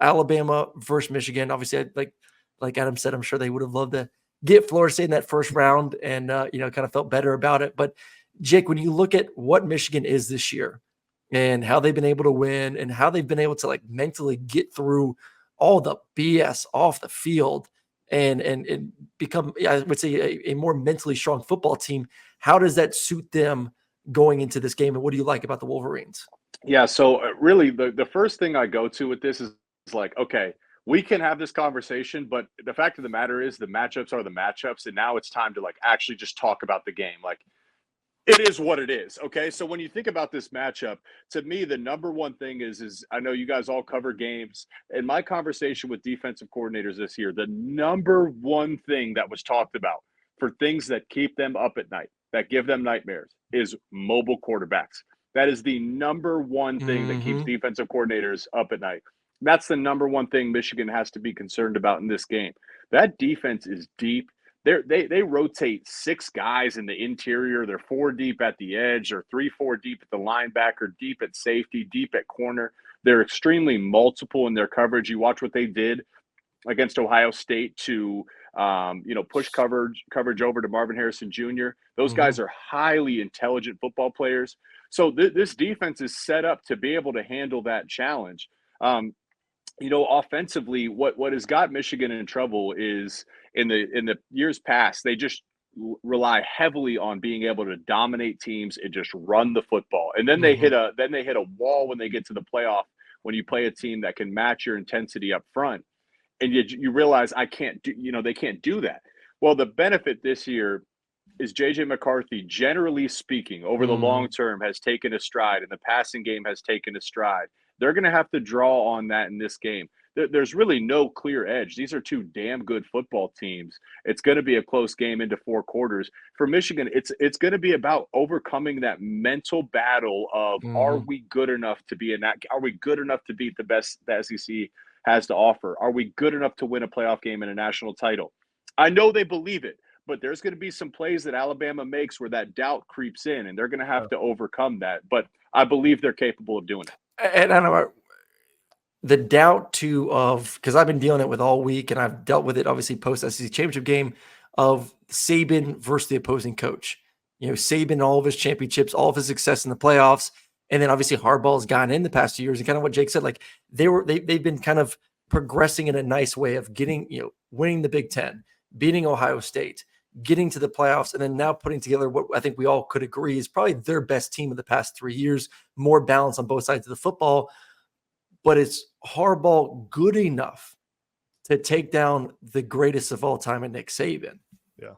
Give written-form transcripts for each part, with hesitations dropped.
Alabama versus Michigan. Obviously, like Adam said, I'm sure they would have loved to get Florida State in that first round and, kind of felt better about it. But Jake, when you look at what Michigan is this year and how they've been able to win and how they've been able to like mentally get through all the BS off the field and become, I would say, a more mentally strong football team, how does that suit them going into this game? And what do you like about the Wolverines? Yeah, so really the first thing I go to with this is like, okay, we can have this conversation, but the fact of the matter is the matchups are the matchups, and now it's time to like actually just talk about the game. Like it is what it is. Okay. So when you think about this matchup, to me, the number one thing is I know you guys all cover games. In my conversation with defensive coordinators this year, the number one thing that was talked about for things that keep them up at night, that give them nightmares, is mobile quarterbacks. That is the number one thing that keeps Mm-hmm. defensive coordinators up at night. That's the number one thing Michigan has to be concerned about in this game. That defense is deep. They rotate six guys in the interior. They're four deep at the edge. They're 3-4 deep at the linebacker, deep at safety, deep at corner. They're extremely multiple in their coverage. You watch what they did against Ohio State to push coverage over to Marvin Harrison Jr. Those Mm-hmm. guys are highly intelligent football players. So this defense is set up to be able to handle that challenge. Offensively, what has got Michigan in trouble is in the years past, they just rely heavily on being able to dominate teams and just run the football. And then Mm-hmm. they hit a wall when they get to the playoff when you play a team that can match your intensity up front. And you realize they can't do that. Well, the benefit this year is JJ McCarthy, generally speaking, over the Mm-hmm. long term, has taken a stride, and the passing game has taken a stride. They're going to have to draw on that in this game. There's really no clear edge. These are two damn good football teams. It's going to be a close game into four quarters. For Michigan, it's going to be about overcoming that mental battle of, are Mm-hmm. we good enough to be in that? Are we good enough to beat the best the SEC has to offer? Are we good enough to win a playoff game and a national title? I know they believe it, but there's going to be some plays that Alabama makes where that doubt creeps in, and they're going to have to overcome that. But I believe they're capable of doing it. And I don't know the doubt too of, because I've been dealing it with all week, and I've dealt with it obviously post SEC championship game of Saban versus the opposing coach. Saban, all of his championships, all of his success in the playoffs, and then obviously Harbaugh's gotten in the past 2 years, and kind of what Jake said, like they've been kind of progressing in a nice way of getting, winning the Big Ten, beating Ohio State, getting to the playoffs, and then now putting together what I think we all could agree is probably their best team of the past 3 years, more balance on both sides of the football. But is Harbaugh good enough to take down the greatest of all time in Nick Saban? Yeah.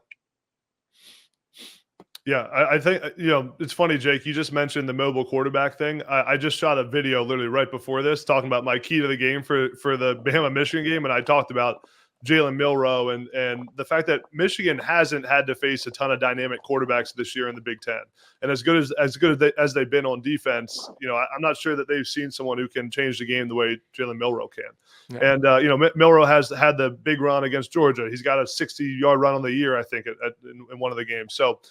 Yeah, I think, it's funny, Jake, you just mentioned the mobile quarterback thing. I just shot a video literally right before this talking about my key to the game for the Bama-Michigan game, and I talked about Jalen Milroe and the fact that Michigan hasn't had to face a ton of dynamic quarterbacks this year in the Big Ten. And as good as they've been on defense, I'm not sure that they've seen someone who can change the game the way Jalen Milroe can. Yeah. And Milroe has had the big run against Georgia. He's got a 60-yard run on the year, I think, in one of the games. So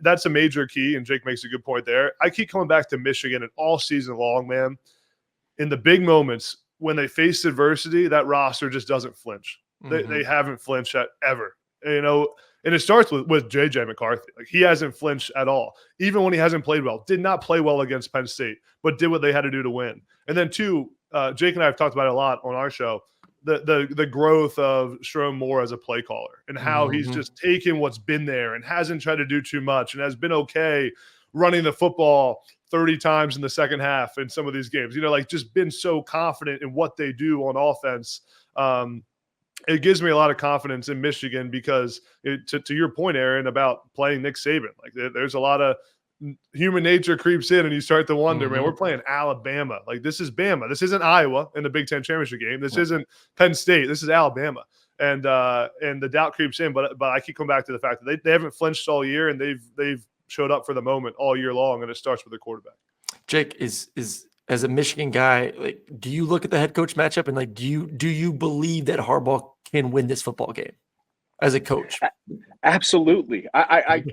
that's a major key, and Jake makes a good point there. I keep coming back to Michigan, and all season long, man, in the big moments when they face adversity, that roster just doesn't flinch. Mm-hmm. They haven't flinched ever, and it starts with JJ McCarthy. Like, he hasn't flinched at all, even when he hasn't played well. Did not play well against Penn State, but did what they had to do to win. And then two, Jake and I have talked about it a lot on our show, the growth of Sherrone Moore as a play caller and how he's just taken what's been there and hasn't tried to do too much and has been okay running the football 30 times in the second half in some of these games, just been so confident in what they do on offense. It gives me a lot of confidence in Michigan because to your point, Aaron, about playing Nick Saban, like there's a lot of human nature creeps in and you start to wonder, man, we're playing Alabama. Like, this is Bama. This isn't Iowa in the Big Ten championship game. This isn't Penn State. This is Alabama. And the doubt creeps in, but I keep coming back to the fact that they haven't flinched all year and they've showed up for the moment all year long, and it starts with the quarterback. Jake, is as a Michigan guy, like, do you look at the head coach matchup and like, do you believe that Harbaugh can win this football game as a coach? Absolutely. I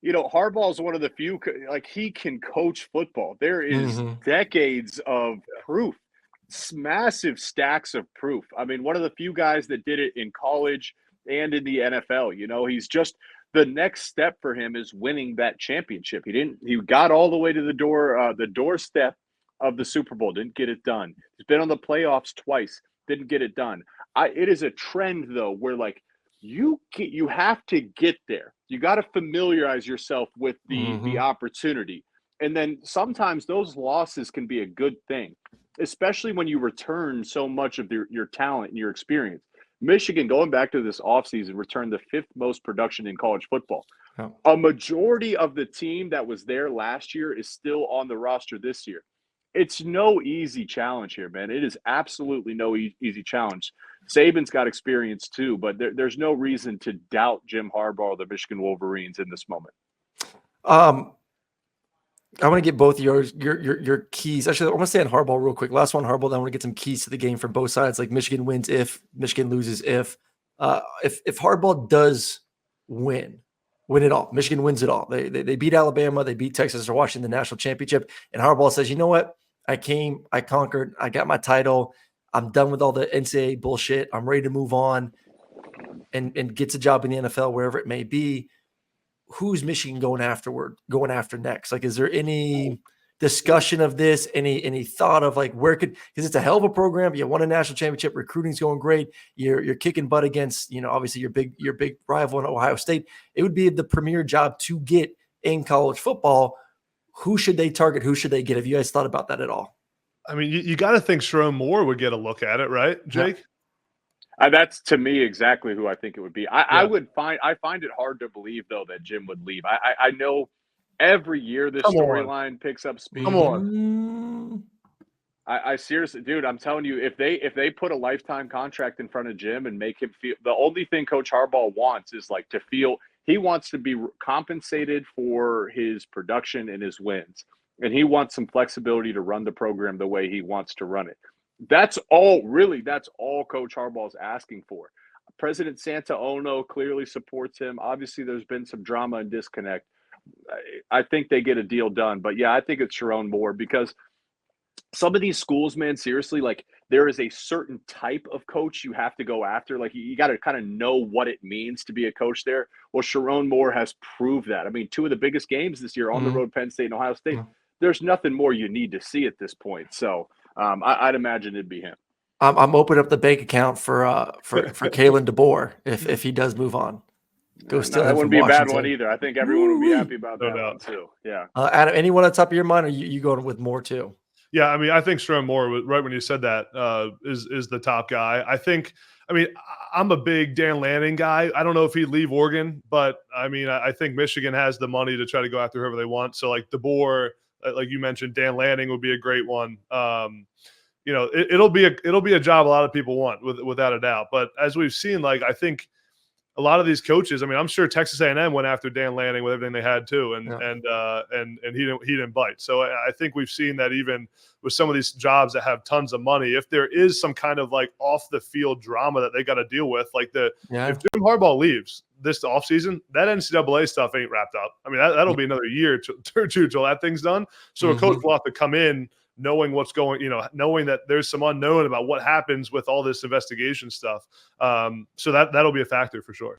Harbaugh is one of the few, like, he can coach football. There is decades of proof massive stacks of proof. I mean, one of the few guys that did it in college and in the NFL. You know, he's just the next step for him is winning that championship. He got all the way to the doorstep of the Super Bowl, didn't get it done. He's been on the playoffs twice, didn't get it done. It is a trend though, where like you have to get there. You got to familiarize yourself with the opportunity. And then sometimes those losses can be a good thing, especially when you return so much of your talent and your experience. Michigan, going back to this offseason, returned the 5th most production in college football. Oh. A majority of the team that was there last year is still on the roster this year. It's no easy challenge here, man. It is absolutely no easy challenge. Saban's got experience too, but there's no reason to doubt Jim Harbaugh or the Michigan Wolverines in this moment. I want to get both of your keys. Actually, I want to stay on Harbaugh real quick. Last one, Harbaugh. Then I want to get some keys to the game from both sides. Like Michigan wins if, Michigan loses if. If Harbaugh does win it all, Michigan wins it all. They beat Alabama, they beat Texas, they're watching the national championship, and Harbaugh says, you know what? I came, I conquered, I got my title. I'm done with all the NCAA bullshit. I'm ready to move on and gets a job in the NFL, wherever it may be. Who's Michigan going after next? Like, is there any discussion of this? Any thought of like where could, because it's a hell of a program. You won a national championship, recruiting's going great. You're kicking butt against, obviously your big rival in Ohio State. It would be the premier job to get in college football. Who should they target? Who should they get? Have you guys thought about that at all? I mean, you got to think Sherrone Moore would get a look at it, right, Jake? Yeah. That's to me exactly who I think it would be. I find it hard to believe though that Jim would leave. I know every year this storyline picks up speed. Come on. I seriously, dude, I'm telling you, if they put a lifetime contract in front of Jim and make him feel, the only thing Coach Harbaugh wants is like to feel he wants to be compensated for his production and his wins, and he wants some flexibility to run the program the way he wants to run it. That's all Coach Harbaugh's asking for. President Santaono clearly supports him. Obviously, there's been some drama and disconnect. I think they get a deal done. But, yeah, I think it's Sherrone Moore because some of these schools, man, seriously, like there is a certain type of coach you have to go after. Like you got to kind of know what it means to be a coach there. Well, Sherrone Moore has proved that. I mean, 2 of the biggest games this year on the road, Penn State and Ohio State. There's nothing more you need to see at this point. So, I'd imagine it'd be him. I'm opening up the bank account for Kalen DeBoer if he does move on. That wouldn't be a bad one either. I think everyone would be happy about that one too. Yeah. Adam, anyone on top of your mind, or you going with Moore too? Yeah, I mean, I think Sherrone Moore, right when you said that, is the top guy. I'm a big Dan Lanning guy. I don't know if he'd leave Oregon, but I mean, I think Michigan has the money to try to go after whoever they want. So like DeBoer, like you mentioned, Dan Lanning would be a great one. It'll be a job a lot of people want, without a doubt. But as we've seen, like I think a lot of these coaches, I mean, I'm sure Texas A&M went after Dan Lanning with everything they had too, and he didn't bite. So I think we've seen that even with some of these jobs that have tons of money, if there is some kind of like off the field drama that they got to deal with, like if Jim Harbaugh leaves this offseason, that NCAA stuff ain't wrapped up. I mean, that'll be another year or two till that thing's done. So a coach will have to come in knowing what's going, knowing that there's some unknown about what happens with all this investigation stuff. So that'll be a factor for sure.